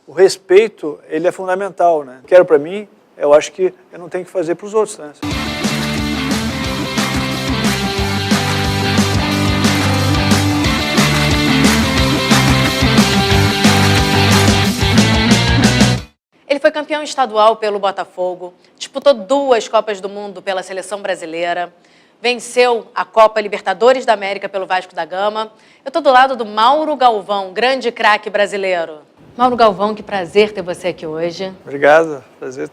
O respeito, ele é fundamental, né? Quero para mim, eu acho que eu não tenho que fazer para os outros, né? Ele foi campeão estadual pelo Botafogo, disputou 2 Copas do Mundo pela seleção brasileira, venceu a Copa Libertadores da América pelo Vasco da Gama. Eu estou do lado do Mauro Galvão, grande craque brasileiro. Mauro Galvão, que prazer ter você aqui hoje. Obrigado, prazer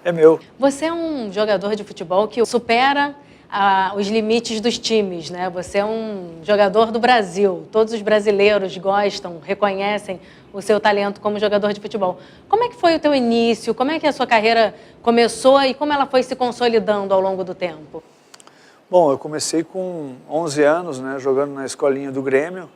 é meu. Você é um jogador de futebol que supera os limites dos times, né? Você é um jogador do Brasil. Todos os brasileiros gostam, reconhecem o seu talento como jogador de futebol. Como é que foi o teu início? Como é que a sua carreira começou e como ela foi se consolidando ao longo do tempo? Bom, eu comecei com 11 anos, né, jogando na escolinha do Grêmio.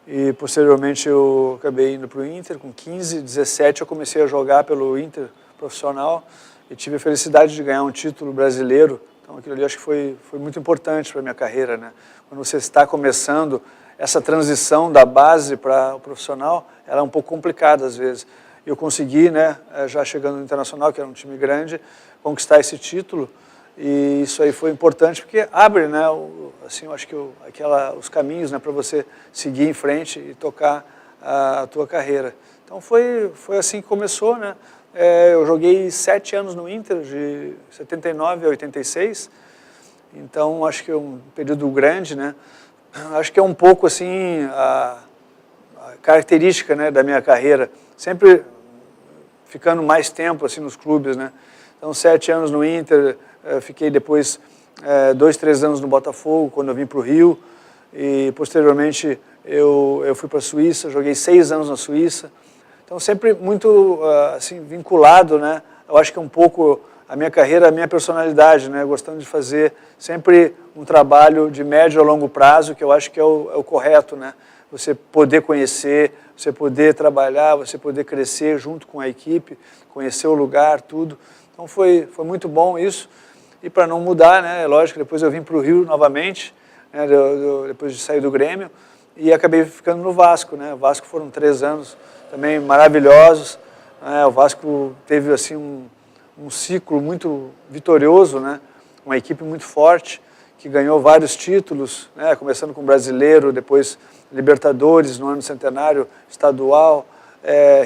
E posteriormente eu acabei indo para o Inter. Com 15, 17 eu comecei a jogar pelo Inter profissional e tive a felicidade de ganhar um título brasileiro. Então aquilo ali acho que foi muito importante para a minha carreira, né? Quando você está começando, essa transição da base para o profissional, ela é um pouco complicada às vezes. Eu consegui, né, já chegando no Internacional, que era um time grande, conquistar esse título. E isso aí foi importante porque abre, né, assim, eu acho que os caminhos, né, para você seguir em frente e tocar a tua carreira. Então foi assim que começou, né? Eu joguei 7 anos no Inter, de 79 a 86, então acho que é um período grande, né? Acho que é um pouco assim a característica, né, da minha carreira, sempre ficando mais tempo assim nos clubes, né? Então 7 anos no Inter, fiquei depois 2, 3 anos no Botafogo, quando eu vim para o Rio, e posteriormente eu fui para a Suíça, joguei 6 anos na Suíça. Então sempre muito assim, vinculado, né? Eu acho que é um pouco a minha carreira, a minha personalidade, né? Gostando de fazer sempre um trabalho de médio a longo prazo, que eu acho que é o correto, né? Você poder conhecer, você poder trabalhar, você poder crescer junto com a equipe, conhecer o lugar, tudo. Então foi muito bom isso. E para não mudar, né? É lógico, depois eu vim para o Rio novamente, né? Depois de sair do Grêmio, e acabei ficando no Vasco, né? O Vasco foram 3 anos também maravilhosos, né? O Vasco teve assim um ciclo muito vitorioso, né? Uma equipe muito forte, que ganhou vários títulos, né? Começando com o Brasileiro, depois Libertadores no ano centenário, estadual,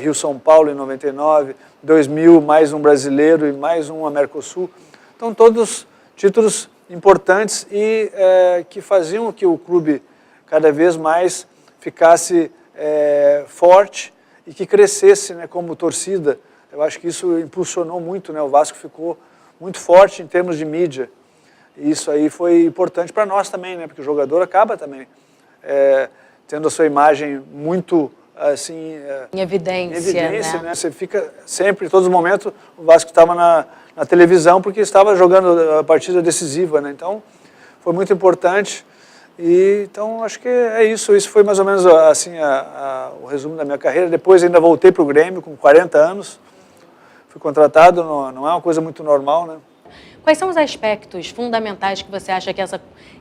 Rio-São Paulo em 99, 2000 mais um Brasileiro e mais um Mercosul. Então todos títulos importantes e que faziam que o clube cada vez mais ficasse forte e que crescesse, né, como torcida. Eu acho que isso impulsionou muito, né? O Vasco ficou muito forte em termos de mídia. E isso aí foi importante para nós também, né? Porque o jogador acaba também tendo a sua imagem muito assim em evidência, né? Você fica sempre, em todos os momentos, o Vasco estava na televisão porque estava jogando a partida decisiva, né? Então foi muito importante. E então acho que é isso. Isso foi mais ou menos assim o resumo da minha carreira. Depois ainda voltei para o Grêmio com 40 anos. Fui contratado, não é uma coisa muito normal, né? Quais são os aspectos fundamentais que você acha que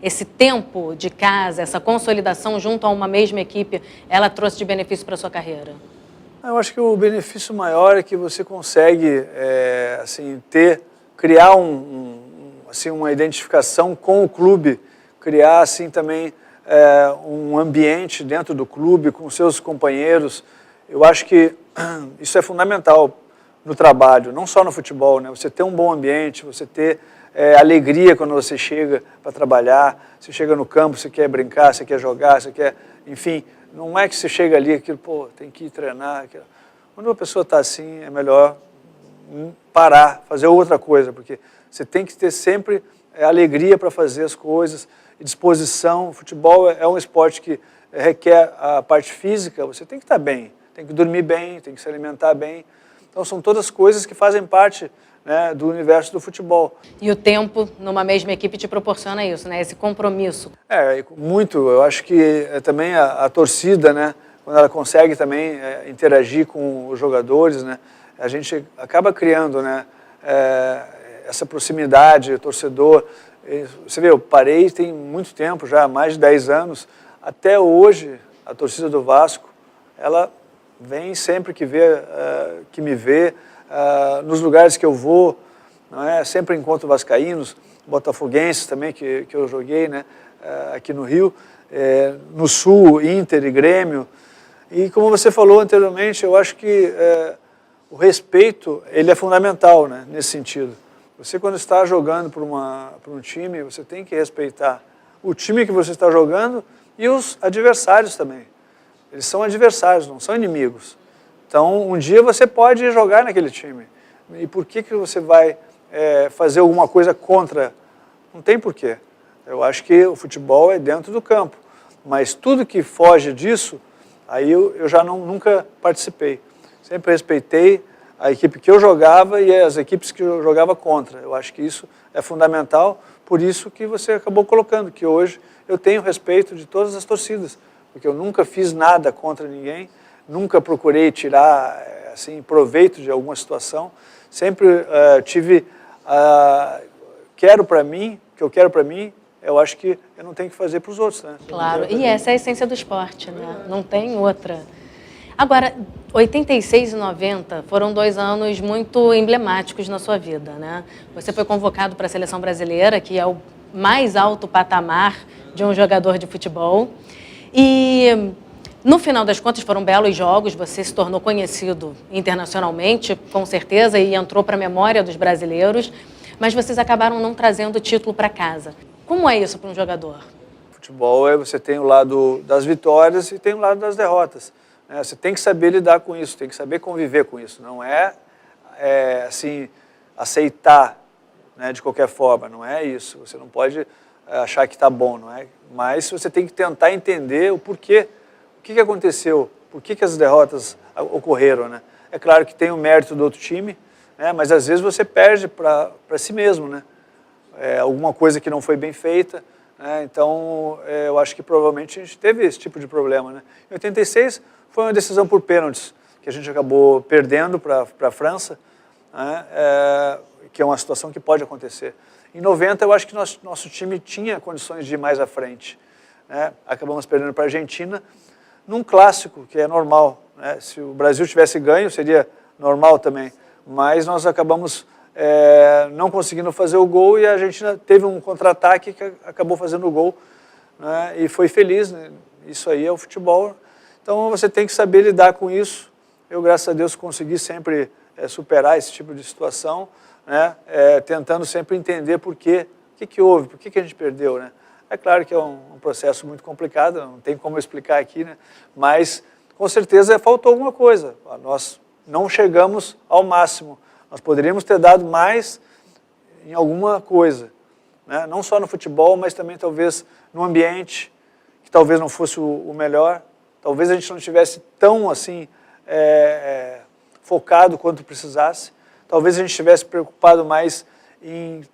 esse tempo de casa, essa consolidação junto a uma mesma equipe, ela trouxe de benefício para a sua carreira? Eu acho que o benefício maior é que você consegue assim, criar assim, uma identificação com o clube, criar assim também um ambiente dentro do clube, com seus companheiros. Eu acho que isso é fundamental no trabalho, não só no futebol, né? Você ter um bom ambiente, você ter alegria quando você chega para trabalhar, você chega no campo, você quer brincar, você quer jogar, você quer, enfim, não é que você chega ali, aquilo, pô, tem que ir treinar. Aquilo. Quando uma pessoa está assim, é melhor parar, fazer outra coisa, porque você tem que ter sempre alegria para fazer as coisas, disposição. O futebol é um esporte que requer a parte física, você tem que estar bem, tem que dormir bem, tem que se alimentar bem. Então são todas coisas que fazem parte, né, do universo do futebol. E o tempo numa mesma equipe te proporciona isso, né? Esse compromisso. Muito. Eu acho que também a torcida, né, quando ela consegue também interagir com os jogadores, né, a gente acaba criando, né, essa proximidade, o torcedor. Você vê, eu parei tem muito tempo já, mais de 10 anos. Até hoje, a torcida do Vasco, ela vem sempre que me vê, nos lugares que eu vou, não é? Sempre encontro vascaínos, botafoguenses também, que eu joguei, né? Aqui no Rio, no Sul, Inter e Grêmio. E como você falou anteriormente, eu acho que o respeito ele é fundamental, né? Nesse sentido. Você, quando está jogando por um time, você tem que respeitar o time que você está jogando e os adversários também. Eles são adversários, não são inimigos. Então, um dia você pode jogar naquele time. E por que você vai fazer alguma coisa contra? Não tem porquê. Eu acho que o futebol é dentro do campo. Mas tudo que foge disso, aí eu já nunca participei. Sempre respeitei a equipe que eu jogava e as equipes que eu jogava contra. Eu acho que isso é fundamental, por isso que você acabou colocando, que hoje eu tenho respeito de todas as torcidas, porque eu nunca fiz nada contra ninguém, nunca procurei tirar assim, proveito de alguma situação, sempre tive, quero para mim, o que eu quero para mim, eu acho que eu não tenho que fazer para os outros. Né? Claro, e essa é a essência do esporte, né? Não tem outra. Agora, 86 e 90 foram 2 anos muito emblemáticos na sua vida, né? Você foi convocado para a Seleção Brasileira, que é o mais alto patamar de um jogador de futebol. E, no final das contas, foram belos jogos, você se tornou conhecido internacionalmente, com certeza, e entrou para a memória dos brasileiros, mas vocês acabaram não trazendo o título para casa. Como é isso para um jogador? Futebol você tem o lado das vitórias e tem o lado das derrotas. Você tem que saber lidar com isso, tem que saber conviver com isso. Não assim, aceitar, né, de qualquer forma, não é isso. Você não pode achar que está bom, não é? Mas você tem que tentar entender o porquê. O que aconteceu? Por que as derrotas ocorreram, né? É claro que tem o mérito do outro time, né, mas às vezes você perde para si mesmo, né? Alguma coisa que não foi bem feita. Então, eu acho que provavelmente a gente teve esse tipo de problema. Né? Em 86 foi uma decisão por pênaltis, que a gente acabou perdendo para a França, né? Que é uma situação que pode acontecer. Em 90 eu acho que nosso time tinha condições de ir mais à frente. Né? Acabamos perdendo para a Argentina, num clássico, que é normal. Né? Se o Brasil tivesse ganho, seria normal também. Mas nós acabamos não conseguindo fazer o gol e a Argentina teve um contra-ataque que acabou fazendo o gol, né? E foi feliz, né? Isso aí é o futebol. Então você tem que saber lidar com isso. Eu, graças a Deus, consegui sempre superar esse tipo de situação, né? Tentando sempre entender por quê, o que houve, por que a gente perdeu. Né? É claro que é um processo muito complicado, não tem como explicar aqui, né? Mas com certeza faltou alguma coisa. Nós não chegamos ao máximo. Nós poderíamos ter dado mais em alguma coisa, né? Não só no futebol, mas também talvez no ambiente, que talvez não fosse o melhor. Talvez a gente não estivesse tão assim, focado quanto precisasse. Talvez a gente estivesse preocupado mais em,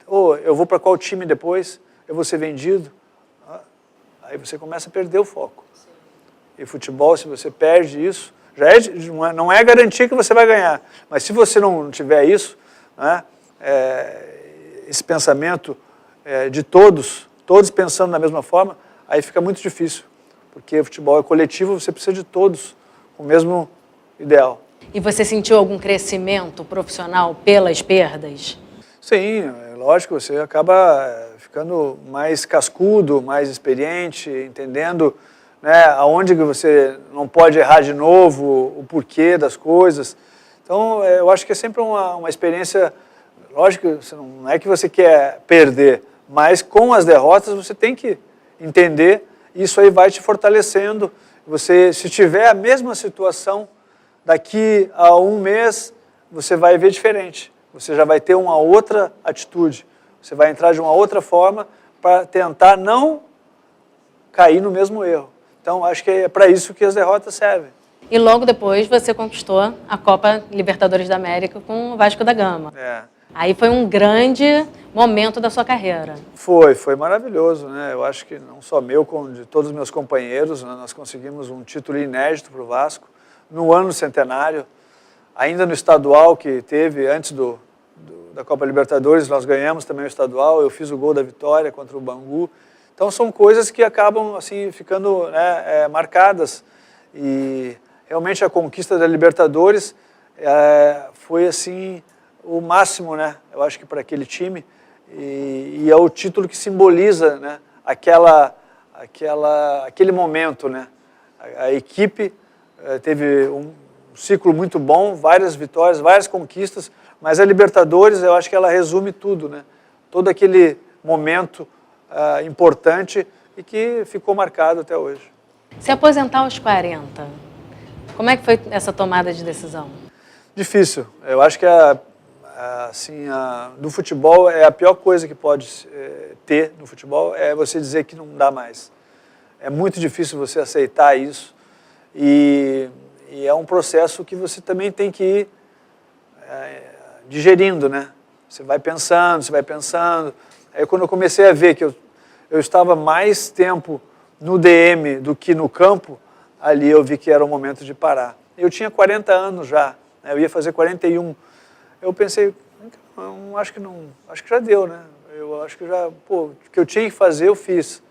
eu vou para qual time depois, eu vou ser vendido. Aí você começa a perder o foco. E futebol, se você perde isso, não é garantia que você vai ganhar, mas se você não tiver isso, né, esse pensamento de todos pensando da mesma forma, aí fica muito difícil, porque o futebol é coletivo, você precisa de todos com o mesmo ideal. E você sentiu algum crescimento profissional pelas perdas? Sim, lógico, você acaba ficando mais cascudo, mais experiente, entendendo, né, aonde que você não pode errar de novo, o porquê das coisas. Então, eu acho que é sempre uma experiência, lógico, não é que você quer perder, mas com as derrotas você tem que entender, e isso aí vai te fortalecendo. Você, se tiver a mesma situação, daqui a um mês, você vai ver diferente. Você já vai ter uma outra atitude, você vai entrar de uma outra forma para tentar não cair no mesmo erro. Então, acho que é para isso que as derrotas servem. E logo depois você conquistou a Copa Libertadores da América com o Vasco da Gama. Aí foi um grande momento da sua carreira. Foi maravilhoso, né? Eu acho que não só meu, como de todos os meus companheiros, né? Nós conseguimos um título inédito para o Vasco, no ano centenário, ainda no estadual que teve antes da Copa Libertadores, nós ganhamos também o estadual, eu fiz o gol da vitória contra o Bangu. Então são coisas que acabam assim ficando, né, marcadas, e realmente a conquista da Libertadores foi assim o máximo, né? Eu acho que para aquele time, e é o título que simboliza, né, aquele momento, né? A equipe teve um ciclo muito bom, várias vitórias, várias conquistas, mas a Libertadores, eu acho que ela resume tudo, né? Todo aquele momento importante e que ficou marcado até hoje. Se aposentar aos 40, como é que foi essa tomada de decisão? Difícil. Eu acho que do futebol é a pior coisa que pode ter no futebol é você dizer que não dá mais. É muito difícil você aceitar isso e é um processo que você também tem que ir digerindo, né? Você vai pensando. Aí quando eu comecei a ver que eu estava mais tempo no DM do que no campo, ali eu vi que era o momento de parar. Eu tinha 40 anos já, né? Eu ia fazer 41. Eu pensei, acho que já deu, né? Eu acho que o que eu tinha que fazer, eu fiz.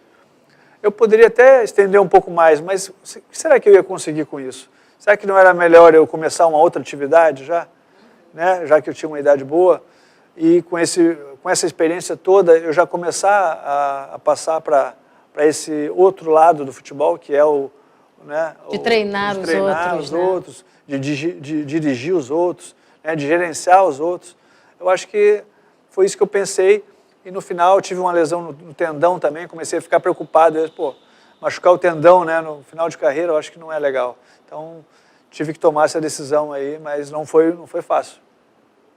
Eu poderia até estender um pouco mais, mas o que será que eu ia conseguir com isso? Será que não era melhor eu começar uma outra atividade já? Né? Já que eu tinha uma idade boa? E com essa experiência toda, eu já começar a passar para esse outro lado do futebol, que é de treinar os outros, de dirigir os outros, né? De gerenciar os outros. Eu acho que foi isso que eu pensei. E no final tive uma lesão no tendão também, comecei a ficar preocupado. Machucar o tendão, né, no final de carreira, eu acho que não é legal. Então tive que tomar essa decisão aí, mas não foi fácil.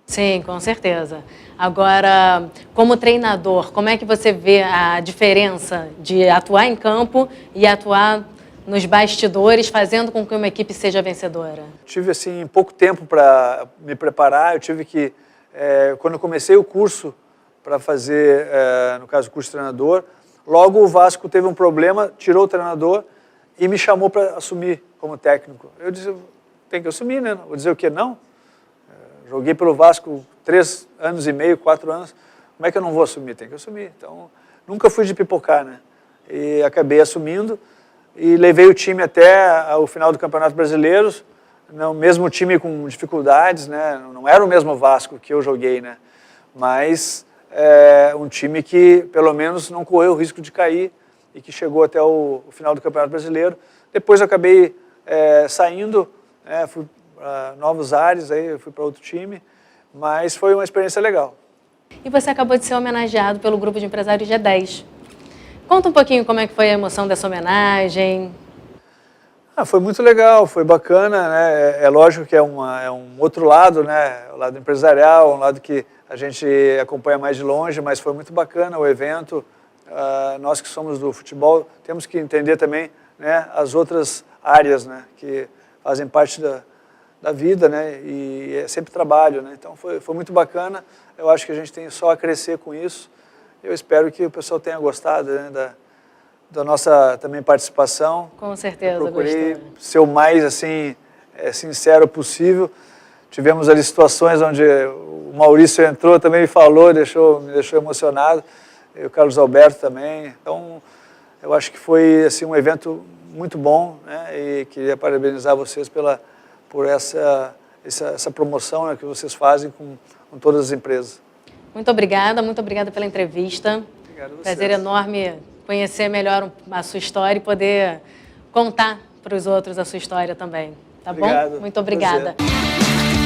Sim, com certeza. Agora, como treinador, como é que você vê a diferença de atuar em campo e atuar nos bastidores, fazendo com que uma equipe seja vencedora? Tive assim pouco tempo para me preparar. Eu tive que, quando eu comecei o curso para fazer, no caso, o curso de treinador, logo o Vasco teve um problema, tirou o treinador e me chamou para assumir como técnico. Eu disse, tem que assumir, né? Vou dizer o quê? Não. Joguei pelo Vasco 3 anos e meio, 4 anos. Como é que eu não vou assumir? Tem que assumir. Então, nunca fui de pipocar, né? E acabei assumindo e levei o time até o final do Campeonato Brasileiro, o mesmo time com dificuldades, né? Não era o mesmo Vasco que eu joguei, né? Mas um time que, pelo menos, não correu o risco de cair e que chegou até o final do Campeonato Brasileiro. Depois eu acabei saindo, fui para novos ares, aí eu fui para outro time, mas foi uma experiência legal. E você acabou de ser homenageado pelo grupo de empresários G10. Conta um pouquinho como é que foi a emoção dessa homenagem. Foi muito legal, foi bacana, né? É lógico que é um outro lado, né? O lado empresarial, um lado que a gente acompanha mais de longe, mas foi muito bacana o evento. Nós que somos do futebol temos que entender também, né, as outras áreas, né, que fazem parte da vida, né, e é sempre trabalho, né? Então foi muito bacana. Eu acho que a gente tem só a crescer com isso. Eu espero que o pessoal tenha gostado, né, da nossa também participação. Com certeza, procurei ser o mais assim sincero possível. Tivemos ali situações onde o Maurício entrou, também me falou, me deixou emocionado, e o Carlos Alberto também. Então, eu acho que foi assim um evento muito bom, né? E queria parabenizar vocês por essa promoção, né, que vocês fazem com todas as empresas. Muito obrigada pela entrevista. Obrigado a vocês. Prazer enorme conhecer melhor a sua história e poder contar para os outros a sua história também. Tá bom? Obrigado. Muito obrigada. Prazer.